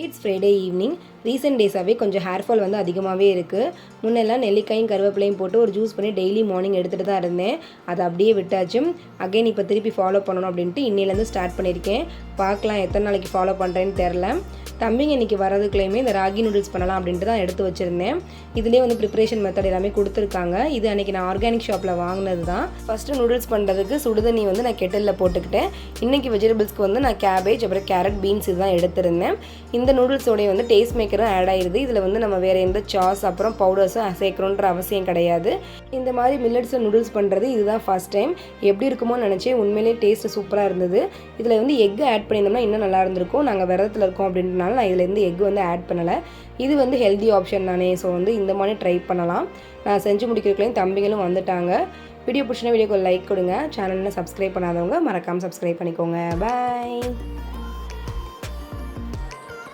It's Friday evening. Recent டேஸாகவே கொஞ்சம் hair fall வந்து அதிகமாகவே இருக்குது. முன்னெல்லாம் நெல்லிக்காயும் கருவேப்பிலையும் போட்டு ஒரு ஜூஸ் பண்ணி டெய்லி மார்னிங் எடுத்துகிட்டு தான் இருந்தேன். அதை அப்படியே விட்டாச்சும். அகைன் இப்போ திருப்பி ஃபாலோ பண்ணணும் அப்படின்ட்டு இன்னிலேருந்து ஸ்டார்ட் பண்ணியிருக்கேன். பார்க்கலாம் எத்தனை நாளைக்கு ஃபாலோ பண்ணுறேன்னு தெரில. தம்பிங்க இன்றைக்கி வரதுக்குள்ளேயுமே இந்த ராகி நூடுல்ஸ் பண்ணலாம் அப்படின்ட்டு தான் எடுத்து வச்சுருந்தேன். இதுலேயே வந்து ப்ரிப்பரேஷன் மெத்தட் எல்லாமே கொடுத்துருக்காங்க. இது அன்றைக்கி நான் ஆர்கானிக் ஷாப்பில் வாங்கினது தான். ஃபஸ்ட்டு நூடுல்ஸ் பண்ணுறதுக்கு சுடுதண்ணி வந்து நான் கெட்டிலில் போட்டுக்கிட்டேன். இன்றைக்கி வெஜிடபிள்ஸ்க்கு வந்து நான் கேபேஜ், அப்புறம் கேரட், பீன்ஸ் இதுதான் எடுத்திருந்தேன். இந்த நூடுல்ஸோடைய வந்து டேஸ்ட் மேக்கரும் ஆட் ஆகிடுது. இதில் வந்து நம்ம வேறு எந்த சாஸ் அப்புறம் பவுடர்ஸும் சேர்க்கணுன்ற அவசியம் கிடையாது. இந்த மாதிரி மில்லட்ஸில் நூடுல்ஸ் பண்ணுறது இதுதான் ஃபஸ்ட் டைம். எப்படி இருக்குமோ நினச்சேன். உண்மையிலே டேஸ்ட்டு சூப்பராக இருந்தது. இதில் வந்து எக் ஆட் பண்ணியிருந்தோம்னா இன்னும் நல்லா இருந்திருக்கும். நாங்கள் விரதத்தில் இருக்கோம் அப்படின்றனால நான் இதிலேருந்து எக் வந்து ஆட் பண்ணலை. இது வந்து ஹெல்தி ஆப்ஷன் தானே. ஸோ வந்து இந்த மாதிரி ட்ரை பண்ணலாம். நான் செஞ்சு முடிக்கிறதுக்குள்ளேயும் தம்பிகளும் வந்துட்டாங்க. வீடியோ பிடிச்சினா வீடியோக்கு லைக் கொடுங்க. சேனலில் சப்ஸ்கிரைப் பண்ணாதவங்க மறக்காமல் சப்ஸ்கிரைப் பண்ணிக்கோங்க. பாய்.